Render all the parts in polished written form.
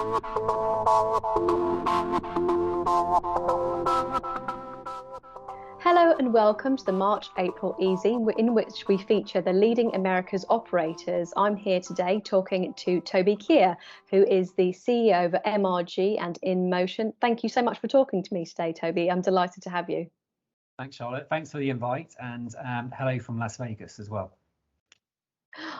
Hello and welcome to the March April Easy, in which we feature the leading Americas operators. I'm here today talking to Toby Keir, who is the CEO of MRG and InMotion. Thank you so much for talking to me today, Toby. I'm delighted to have you. Thanks, Charlotte. Thanks for the invite, and hello from Las Vegas as well.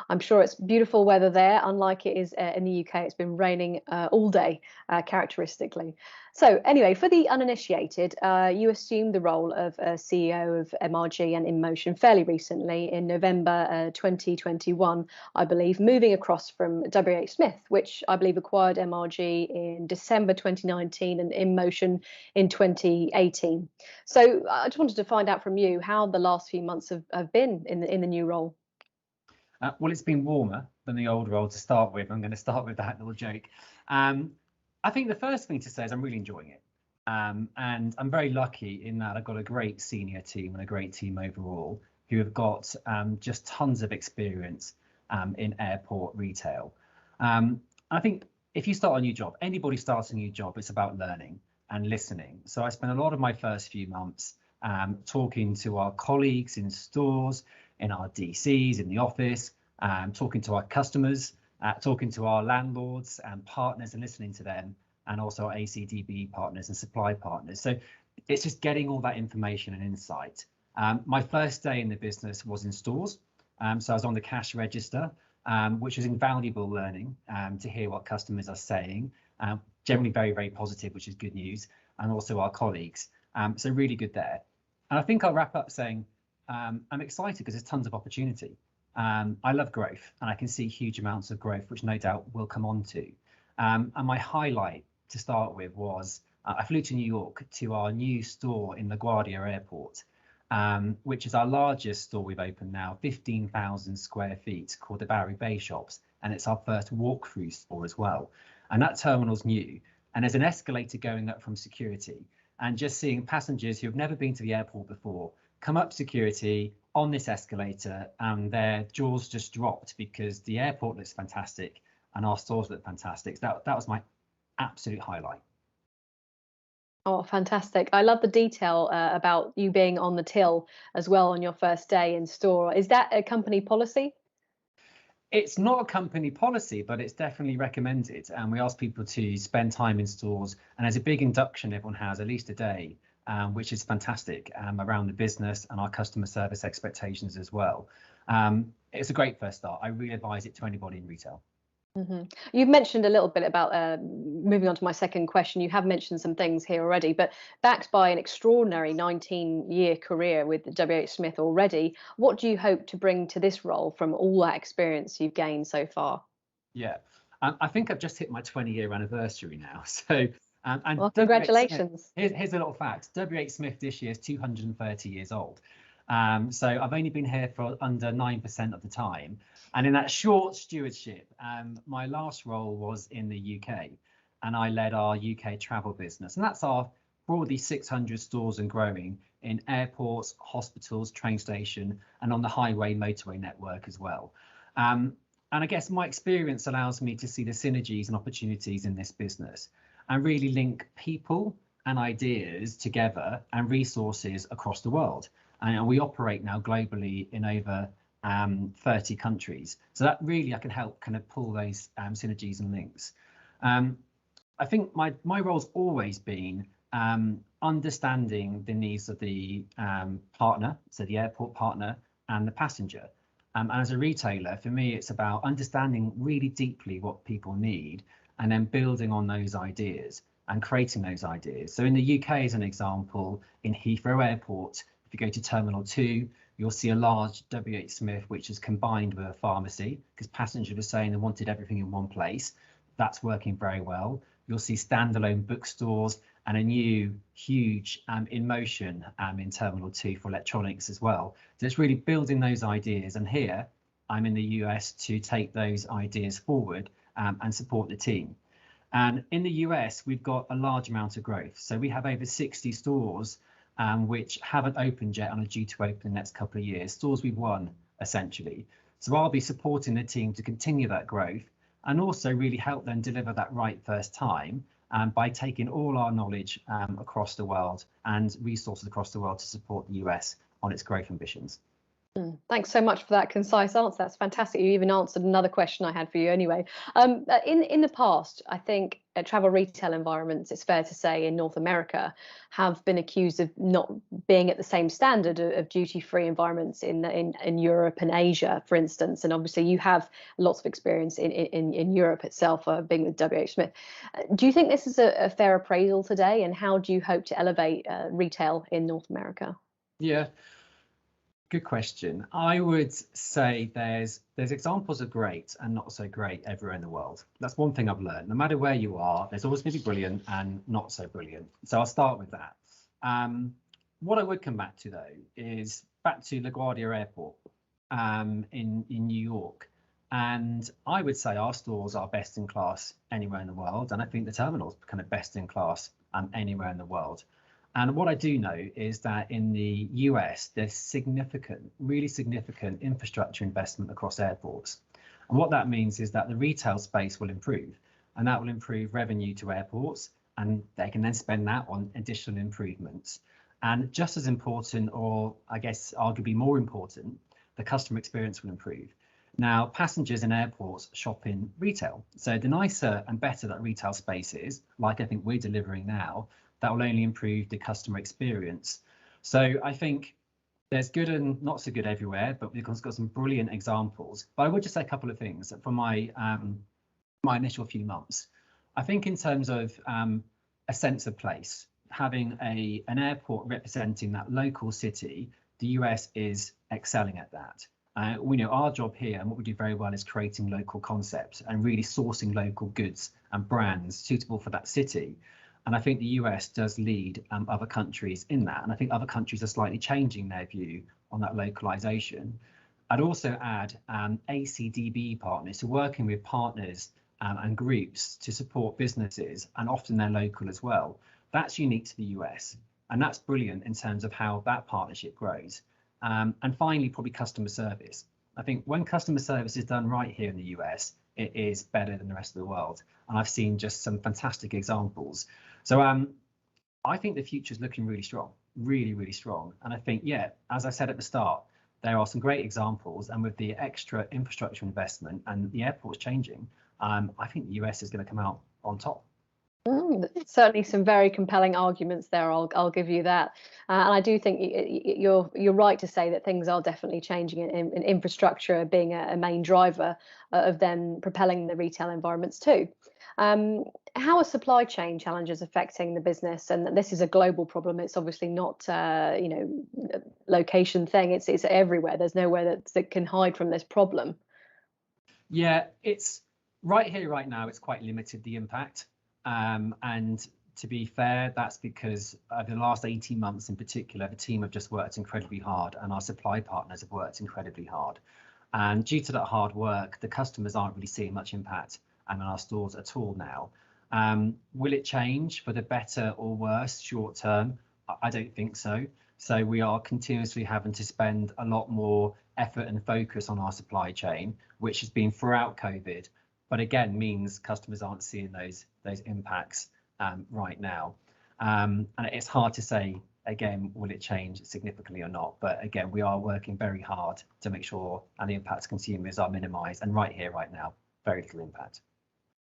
I'm sure it's beautiful weather there, unlike it is in the UK. It's been raining all day, characteristically. So anyway, for the uninitiated, you assumed the role of CEO of MRG and InMotion fairly recently in November 2021, I believe, moving across from WH Smith, which I believe acquired MRG in December 2019 and InMotion in 2018. So I just wanted to find out from you how the last few months have been in the new role. Well, it's been warmer than the old role to start with. I'm going to start with that little joke. I think the first thing to say is I'm really enjoying it. And I'm very lucky in that I've got a great senior team and a great team overall who have got just tons of experience in airport retail. I think if you start a new job, anybody starts a new job, it's about learning and listening. So I spent a lot of my first few months talking to our colleagues in stores, in our DCs, in the office, talking to our customers, talking to our landlords and partners and listening to them, and also our ACDB partners and supply partners. So it's just getting all that information and insight. My first day in the business was in stores. So I was on the cash register, which was invaluable learning to hear what customers are saying, generally very, very positive, which is good news, and also our colleagues. So really good there. And I think I'll wrap up saying, I'm excited because there's tons of opportunity. I love growth and I can see huge amounts of growth, which no doubt we'll come on to. And my highlight to start with was I flew to New York to our new store in LaGuardia Airport, which is our largest store we've opened now, 15,000 square feet, called the Bowery Bay Shops. And it's our first walkthrough store as well. And that terminal's new. And there's an escalator going up from security. And just seeing passengers who have never been to the airport before come up security on this escalator, and their jaws just dropped because the airport looks fantastic and our stores look fantastic. That was my absolute highlight. Oh, fantastic. I love the detail about you being on the till as well on your first day in store. Is that a company policy? It's not a company policy, but it's definitely recommended. And we ask people to spend time in stores. And there's a big induction everyone has, at least a day, which is fantastic around the business and our customer service expectations as well. It's a great first start. I really advise it to anybody in retail. Mm-hmm. You've mentioned a little bit about moving on to my second question. You have mentioned some things here already, but backed by an extraordinary 19-year career with WH Smith already, what do you hope to bring to this role from all that experience you've gained so far? Yeah, I think I've just hit my 20-year anniversary now. So, and well, congratulations. Here's a little fact. WH Smith this year is 230 years old. So I've only been here for under 9% of the time. And in that short stewardship, my last role was in the UK, and I led our UK travel business. And that's our broadly 600 stores and growing in airports, hospitals, train station, and on the highway motorway network as well. And I guess my experience allows me to see the synergies and opportunities in this business and really link people and ideas together and resources across the world. And we operate now globally in over 30 countries. So that really I can help kind of pull those synergies and links. I think my role's always been understanding the needs of the partner, so the airport partner and the passenger. And as a retailer, for me, it's about understanding really deeply what people need and then building on those ideas and creating those ideas. So in the UK, as an example, in Heathrow Airport, if you go to Terminal 2, you'll see a large WH Smith, which is combined with a pharmacy, because passengers were saying they wanted everything in one place. That's working very well. You'll see standalone bookstores and a new huge InMotion in Terminal 2 for electronics as well. So it's really building those ideas. And here I'm in the US to take those ideas forward and support the team. And in the US, we've got a large amount of growth. So we have over 60 stores which haven't opened yet and are due to open in the next couple of years, stores we've won, essentially. So I'll be supporting the team to continue that growth and also really help them deliver that right first time by taking all our knowledge across the world and resources across the world to support the US on its growth ambitions. Thanks so much for that concise answer. That's fantastic. You even answered another question I had for you anyway. In the past, I think travel retail environments, it's fair to say, in North America have been accused of not being at the same standard of duty-free environments in Europe and Asia, for instance. And obviously you have lots of experience in Europe itself, being with WH Smith. Do you think this is a fair appraisal today? And how do you hope to elevate retail in North America? Yeah. Good question. I would say there's examples of great and not so great everywhere in the world. That's one thing I've learned. No matter where you are, there's always going to be brilliant and not so brilliant. So I'll start with that. What I would come back to though is back to LaGuardia Airport in New York. And I would say our stores are best in class anywhere in the world. And I think the terminal's kind of best in class anywhere in the world. And what I do know is that in the US, there's significant, really significant infrastructure investment across airports. And what that means is that the retail space will improve, and that will improve revenue to airports, and they can then spend that on additional improvements. And just as important, or I guess arguably more important, the customer experience will improve. Now, passengers in airports shop in retail. So the nicer and better that retail space is, like I think we're delivering now, that will only improve the customer experience. So I think there's good and not so good everywhere, but we've got some brilliant examples. But I would just say a couple of things from my initial few months. I think in terms of a sense of place, having an airport representing that local city, the US is excelling at that. We know our job here and what we do very well is creating local concepts and really sourcing local goods and brands suitable for that city. And I think the US does lead other countries in that. And I think other countries are slightly changing their view on that localization. I'd also add ACDB partners, so working with partners and groups to support businesses, and often they're local as well. That's unique to the US. And that's brilliant in terms of how that partnership grows. And finally, probably customer service. I think when customer service is done right here in the US, it is better than the rest of the world. And I've seen just some fantastic examples. So I think the future is looking really strong, really, really strong. And I think, yeah, as I said at the start, there are some great examples. And with the extra infrastructure investment and the airports changing, I think the US is going to come out on top. Certainly some very compelling arguments there. I'll give you that, and I do think you're right to say that things are definitely changing in infrastructure being a main driver of them propelling the retail environments too. How are supply chain challenges affecting the business? And this is a global problem. It's obviously not a location thing. It's everywhere. There's nowhere that can hide from this problem. Yeah, it's right here, right now. It's quite limited, the impact. And to be fair, that's because over the last 18 months in particular, the team have just worked incredibly hard and our supply partners have worked incredibly hard. And due to that hard work, the customers aren't really seeing much impact in our stores at all now. Will it change for the better or worse short term? I don't think so. So we are continuously having to spend a lot more effort and focus on our supply chain, which has been throughout COVID. But again, means customers aren't seeing those impacts right now. And it's hard to say, again, will it change significantly or not? But again, we are working very hard to make sure the impacts consumers are minimised. And right here, right now, very little impact.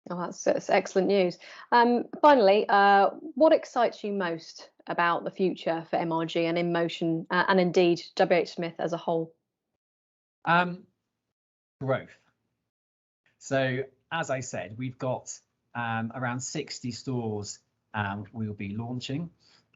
Oh, that's excellent news. Finally, what excites you most about the future for MRG and InMotion and indeed WH Smith as a whole? Growth. So as I said, we've got around 60 stores we'll be launching,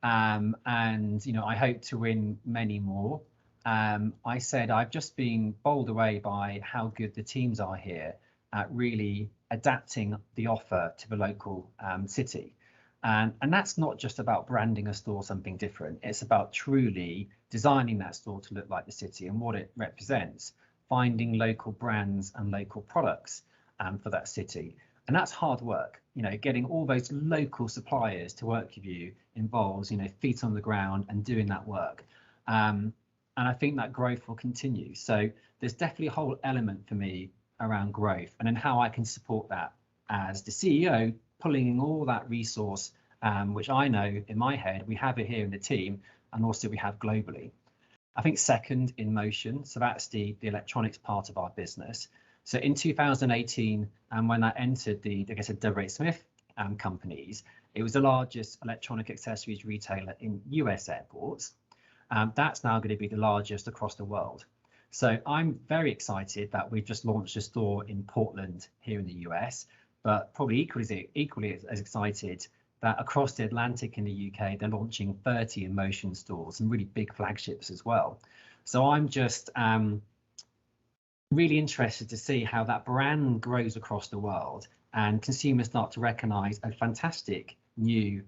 and I hope to win many more. I said I've just been bowled away by how good the teams are here at really adapting the offer to the local city, and that's not just about branding a store something different. It's about truly designing that store to look like the city and what it represents, finding local brands and local products for that city. And that's hard work. Getting all those local suppliers to work with you involves, feet on the ground and doing that work. And I think that growth will continue. So there's definitely a whole element for me around growth, and then how I can support that as the CEO, pulling in all that resource, which I know in my head, we have it here in the team, and also we have globally. I think second, InMotion, so that's the electronics part of our business. So in 2018, when I entered the WH Smith companies, it was the largest electronic accessories retailer in US airports. That's now going to be the largest across the world. So I'm very excited that we've just launched a store in Portland here in the US, but probably equally as excited that across the Atlantic in the UK, they're launching 30 InMotion stores, and really big flagships as well. So I'm just really interested to see how that brand grows across the world and consumers start to recognize a fantastic new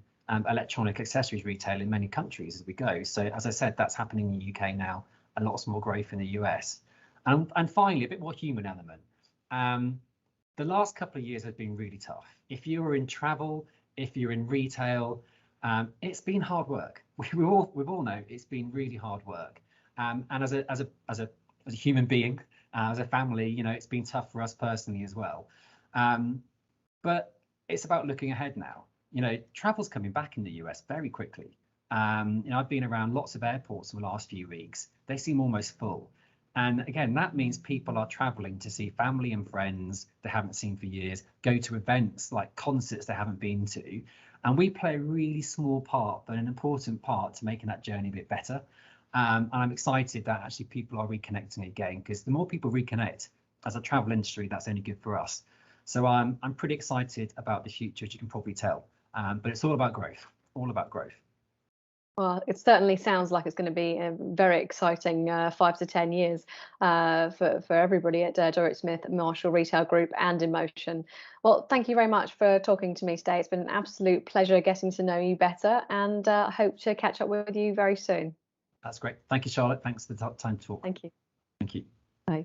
electronic accessories retail in many countries as we go. So as I said, that's happening in the UK now, and lots more growth in the US. And finally, a bit more human element. The last couple of years have been really tough. If you were in travel, if you're in retail, it's been hard work. We all know it's been really hard work. And as a human being, as a family, you know, it's been tough for us personally as well. But it's about looking ahead now. You know, travel's coming back in the US very quickly. You know, I've been around lots of airports in the last few weeks. They seem almost full. And again, that means people are traveling to see family and friends they haven't seen for years, go to events like concerts they haven't been to. And we play a really small part, but an important part to making that journey a bit better. And I'm excited that actually people are reconnecting again, because the more people reconnect as a travel industry, that's only good for us. So I'm pretty excited about the future, as you can probably tell. But it's all about growth, all about growth. Well, it certainly sounds like it's going to be a very exciting 5 to 10 years for everybody at WH Smith, Marshall Retail Group, and InMotion. Well, thank you very much for talking to me today. It's been an absolute pleasure getting to know you better, and I hope to catch up with you very soon. That's great. Thank you, Charlotte. Thanks for the time to talk. Thank you. Thank you. Bye.